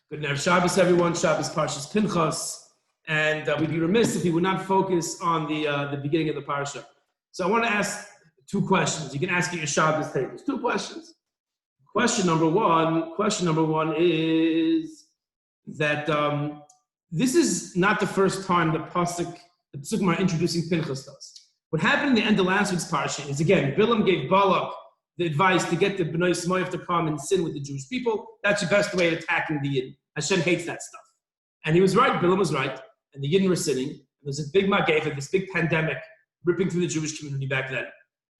Good night, Shabbos, everyone. Shabbos Parashas Pinchas, and we'd be remiss if we would not focus on the beginning of the parasha. So I want to ask two questions. You can ask at your Shabbos tables. Two questions. Question number one is that this is not the first time the Psukim are introducing Pinchas to us. What happened in the end of last week's parasha is, again, Bilam gave Balak the advice to get the Bnei Smoyef to come and sin with the Jewish people. That's the best way of attacking the Yidden. Hashem hates that stuff. And he was right, Bilam was right, and the Yidden were sinning. There was a big Mageva, this big pandemic ripping through the Jewish community back then.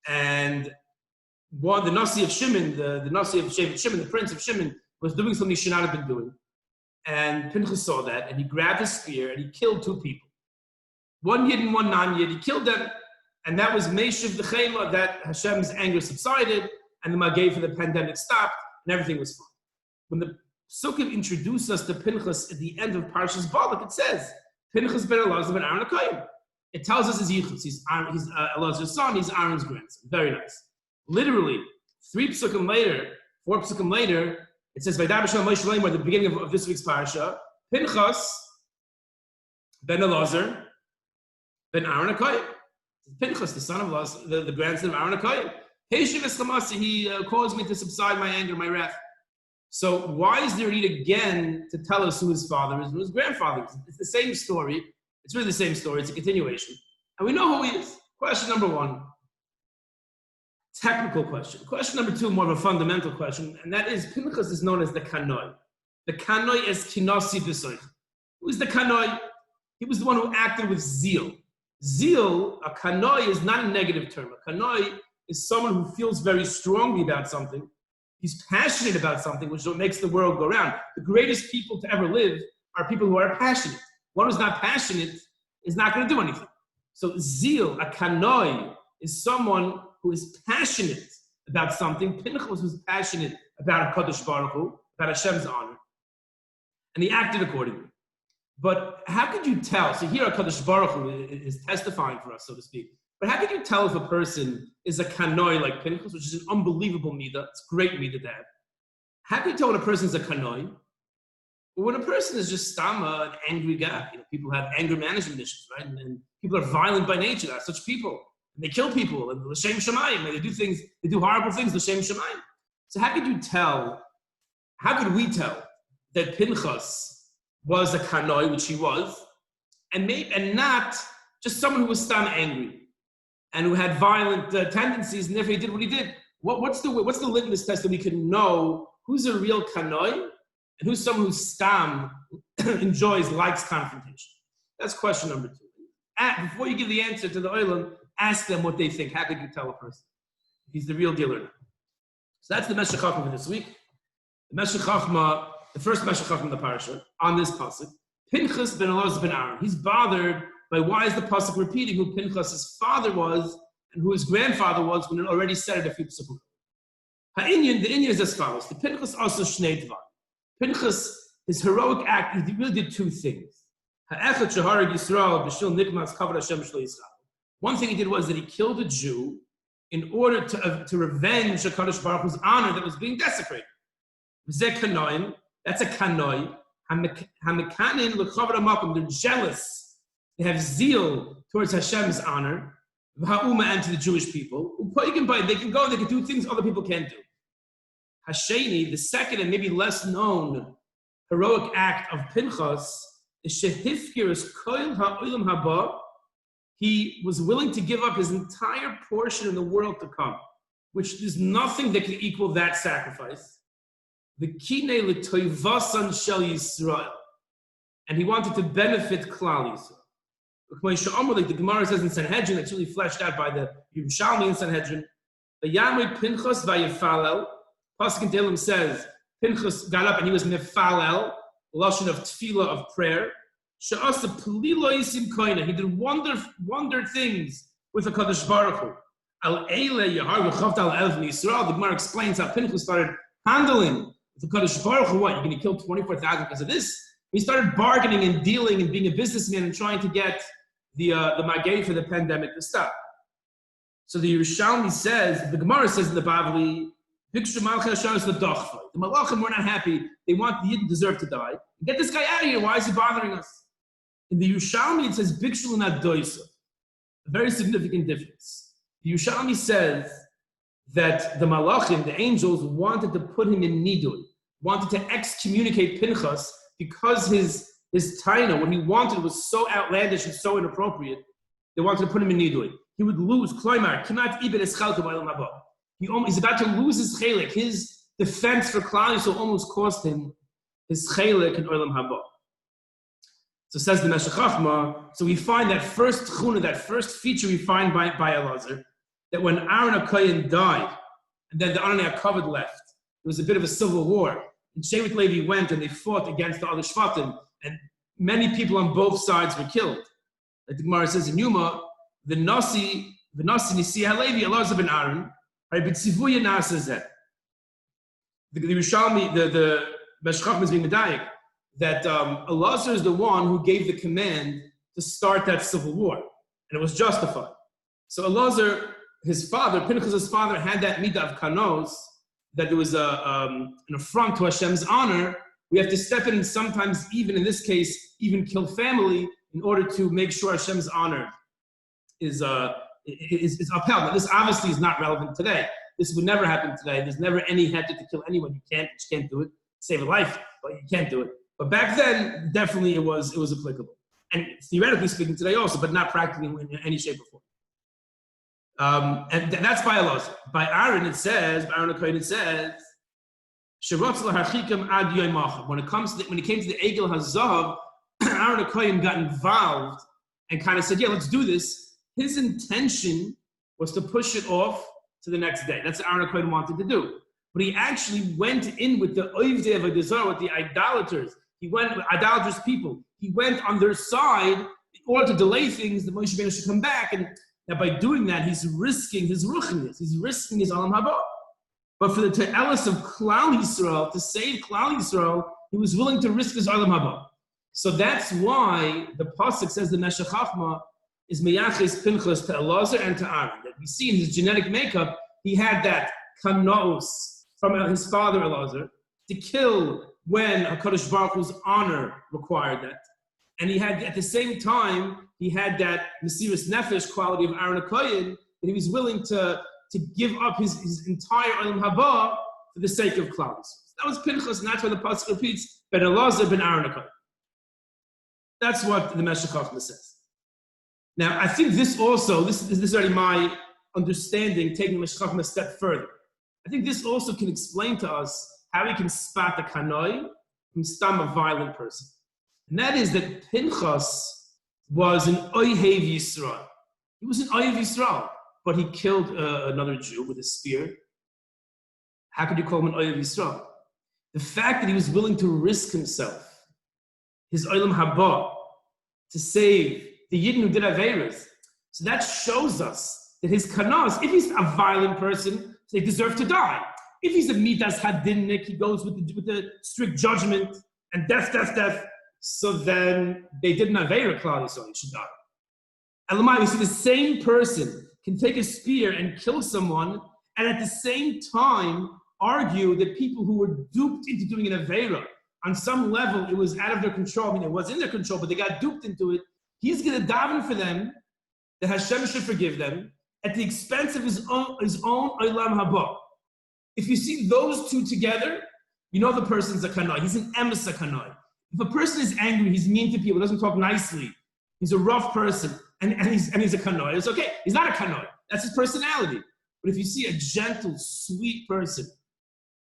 And the Nasi of Shimon, the Nasi of Shevet Shimon, the prince of Shimon, was doing something he should not have been doing. And Pinchas saw that, and he grabbed his spear, and he killed two people. One Yid and one non-Yid. He killed them, and that was Meshech the Chochma, that Hashem's anger subsided, and the Mageva for the pandemic stopped, and everything was fine. When the Psukim introduced us to Pinchas at the end of Parashas Balak, it says, Pinchas ben Elazar ben Aaron HaKohen. It tells us his yichus. He's Elazar's son, he's Aaron's grandson. Very nice. Literally, 4 psukim later, it says, at the beginning of this week's parasha, Pinchas ben Elazar ben Aaron HaKohen. Pinchas, the son of Elazar, the grandson of Aaron HaKohen. He caused me to subside my anger, my wrath. So why is there a need again to tell us who his father is and who his grandfather is? It's the same story. It's really the same story. It's a continuation. And we know who he is. Question number one. Technical question. Question number two, more of a fundamental question, and that is, Pinchas is known as the Kanoi. The Kanoi is Kinasi B'Soich. Who is the Kanoi? He was the one who acted with zeal. Zeal, a Kanoi, is not a negative term. A Kanoi is someone who feels very strongly about something. He's passionate about something, which is what makes the world go round. The greatest people to ever live are people who are passionate. One who's not passionate is not going to do anything. So zeal, a Kanoi, is someone who is passionate about something. Pinchas was passionate about HaKadosh Baruch Hu, about Hashem's honor. And he acted accordingly. But how could you tell? So here HaKadosh Baruch Hu is testifying for us, so to speak. But how could you tell if a person is a Kanoi like Pinchas, which is an unbelievable midah? It's a great midah to have. How can you tell when a person is a Kanoi? Well, when a person is just an angry guy, people have anger management issues, right? And people are violent by nature. There are such people. And they kill people, and l'shem shamayim, and they do horrible things, l'shem shamayim. So how could we tell that Pinchas was a Kanoi, which he was, and not just someone who was stam angry, and who had violent tendencies, and therefore he did what he did? What's the litmus test that we can know who's a real Kanoi, and who's someone who stam likes confrontation? That's question number two. Before you give the answer to the oilam, ask them what they think. How could you tell a person if he's the real deal or not? So that's the Meshech Chochma for this week. The Meshech Chochma, the first Meshech Chochma in the parasha, on this pasuk, Pinchas ben Elazar ben Aaron. He's bothered by why is the pasuk repeating who Pinchas' father was and who his grandfather was when it already said it a few psukim. The Inyan is as follows. The Pinchas also shnei dvar. Pinchas, his heroic act, he really did two things. Ha'echad shehareg Yisrael b'shil nikmas kavod Hashem shlo Yisrael. One thing he did was that he killed a Jew in order to revenge HaKadosh Baruch Hu's honor that was being desecrated. That's a Kanoi. They're jealous. They have zeal towards Hashem's honor, and to the Jewish people. They can go and they can do things other people can't do. Hasheni, the second and maybe less known heroic act of Pinchas, is Shehifkir Koil Ha'olam Haba. He was willing to give up his entire portion in the world to come, which there's nothing that can equal that sacrifice. The Kinei L'Toivasan Shel Yisrael. And he wanted to benefit Klal Yisrael. Like the Gemara says in Sanhedrin, that's really fleshed out by the Yerushalmi in Sanhedrin. The Yamri Pinchas Vayefalel, Pasuk in Tehillim says, Pinchas got up and he was Mefalel, lashon of tefillah, of prayer. He did wonder things with the HaKadosh Baruch Hu. The Gemara explains how Pinchas started handling the HaKadosh Baruch Hu. What, you're going to kill 24,000 because of this? He started bargaining and dealing and being a businessman and trying to get the Magei for the pandemic to stop. So the Yerushalmi says, the Gemara says in the Bavli, The Malachim were not happy. They want the Yidden deserve to die. Get this guy out of here. Why is he bothering us? In the Yerushalmi, it says, Bikshul not doisa. A very significant difference. The Yerushalmi says that the Malachim, the angels, wanted to put him in Nidui, wanted to excommunicate Pinchas because his taina, what he wanted, was so outlandish and so inappropriate. They wanted to put him in Nidui. He would lose, Kloimar, Kimat Ibn Eschalka Ba'elam Haba. He's about to lose his chelik. His defense for Klal Yisrael almost cost him his chelik in Olam Haba. So says the Meshech Chochma. So we find that first chuna, that first feature we find by Elazar, that when Aaron HaKohen died, and then the Ananei HaKavod left, there was a bit of a civil war. And Shevet Levi went and they fought against the other Shvatim, and many people on both sides were killed. Like the Gemara says in Yuma, the Nasi Nisi HaLevi, Elazar ben Aaron, the Yerushalmi, the Meshech Chochma is being medayik, that Elazar is the one who gave the command to start that civil war, and it was justified. So Elazar, his father, Pinchas' father, had that midah of kanos, that there was an affront to Hashem's honor. We have to step in and sometimes, even in this case, even kill family in order to make sure Hashem's honor is upheld. Now, this obviously is not relevant today. This would never happen today. There's never any head to kill anyone. You can't do it. Save a life, but you can't do it. But back then, definitely it was applicable. And theoretically speaking today also, but not practically in any shape or form. And that's by Elazar. By Aaron it says, when it came to the Egel HaZahav, Aaron HaKohen got involved and kind of said, yeah, let's do this. His intention was to push it off to the next day. That's what Aaron HaKohen wanted to do. But he actually went in with the Oivdei of Avodah, with the idolaters. He went with idolatrous people. He went on their side in order to delay things, that Moshe Rabbeinu should come back. And that by doing that, he's risking his ruchnis. He's risking his Olam Haba. But for the Te'elis of Klal Yisrael, to save Klal Yisrael, he was willing to risk his Olam Haba. So that's why the Pasuk says the Meshech Chochma is Meyaches Pinchas to Elazar and to Aaron. That we see in his genetic makeup, he had that kanaos from his father Elazar to kill when HaKadosh Baruch Hu's honor required that. And he had, at the same time, he had that Mesiras Nefesh quality of Aaron HaKohen, that he was willing to give up his entire Olam Haba for the sake of Klal Yisrael. That was Pinchas, and that's why the Pasuk repeats, Ben Elazar ben Aaron HaKohen. That's what the Meshech Chochma says. Now, I think this also, this is already my understanding, taking the Meshech Chochma a step further. I think this also can explain to us how we can spot the kanoi from stam, a violent person. And that is that Pinchas was an Oyev Yisrael. He was an Oyev Yisrael, but he killed another Jew with a spear. How could you call him an Oyev Yisrael? The fact that he was willing to risk himself, his Olam Haba, to save the Yidden who did Averas. So that shows us that his kanas, if he's a violent person, they deserve to die. If he's a midas hadinnik, he goes with the strict judgment and death. So then they didn't Avera Klal, so he should die. Elamai, we see the same person can take a spear and kill someone, and at the same time argue that people who were duped into doing an Avera, on some level it was out of their control. I mean, it was in their control, but they got duped into it. He's going to daven for them, that Hashem should forgive them, at the expense of his own Olam Haba. If you see those two together, you know the person's a kanoi. He's an emes kanoi. If a person is angry, he's mean to people, doesn't talk nicely, he's a rough person, and he's a kanoi, it's okay. He's not a kanoi. That's his personality. But if you see a gentle, sweet person,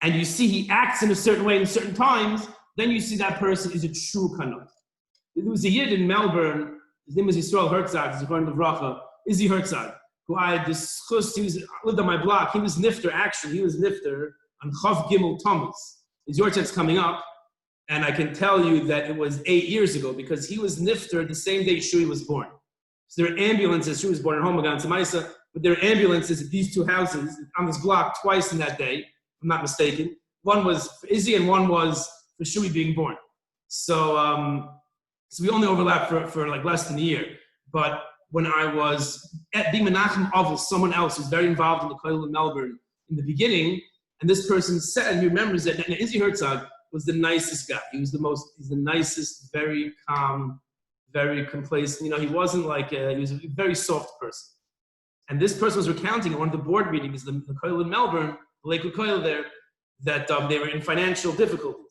and you see he acts in a certain way in certain times, then you see that person is a true kanoi. There was a Yid in Melbourne, his name was Yisrael Herzog, he's according to Bracha, Izzy Herzog, who I discussed, lived on my block. He was nifter, actually. He was nifter on Chav Gimel Thomas. His Yortzat's coming up, and I can tell you that it was 8 years ago because he was nifter the same day Shui was born. So there are ambulances. Shui was born in Homagan, Samaisa, but there are ambulances at these two houses on this block twice in that day, if I'm not mistaken. One was for Izzy and one was for Shui being born. So we only overlapped for like less than a year. But when I was at being Menachem Avil, someone else who was very involved in the Kollel in Melbourne in the beginning, And this person said, he remembers that, and Izzy Herzog was the nicest guy. He's the nicest, very calm, very complacent. He wasn't like, he was a very soft person. And this person was recounting at one of the board meetings, the Koil in Melbourne, the Lakewood Koil there, that they were in financial difficulties.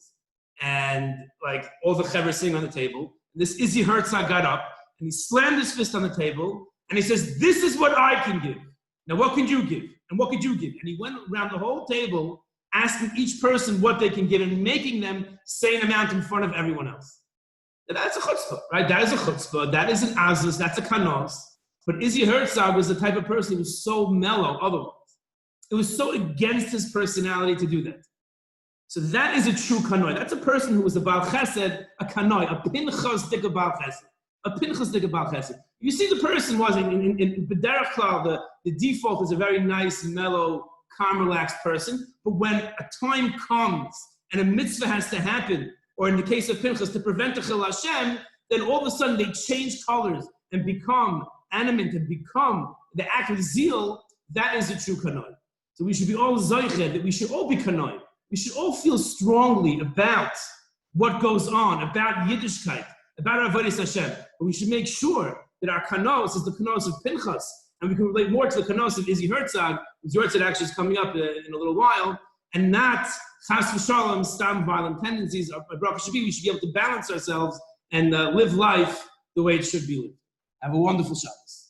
And like all the chevra sitting on the table. And this Izzy Herzog got up and he slammed his fist on the table and he says, "This is what I can give. Now what can you give? And what could you give?" And he went around the whole table asking each person what they can give and making them say an amount in front of everyone else. Now that's a chutzpah, right? That is a chutzpah. That is an azus. That's a kanos. But Izzy Herzog was the type of person who was so mellow otherwise. It was so against his personality to do that. So that is a true kanoi. That's a person who was a Baal Chesed, a kanoi, a Pinchas dik Baal Chesed. A Pinchas dik Baal Chesed. You see the person was, in B'derech Klal, the default is a very nice, mellow, calm, relaxed person. But when a time comes and a mitzvah has to happen, or in the case of Pinchas, to prevent the Chil Hashem, then all of a sudden they change colors and become animate and become the act of zeal. That is a true kanoi. So we should be all zoiched, that we should all be kanoi. We should all feel strongly about what goes on, about Yiddishkeit, about our Avodas Hashem. But we should make sure that our kanos is the kanos of Pinchas, and we can relate more to the kanos of Izzy Herzog, whose Yortzeit actually is coming up in a little while, and not chas v'shalom, stam violent tendencies. Our bracha should be, we should be able to balance ourselves and live life the way it should be lived. Have a wonderful Shabbos.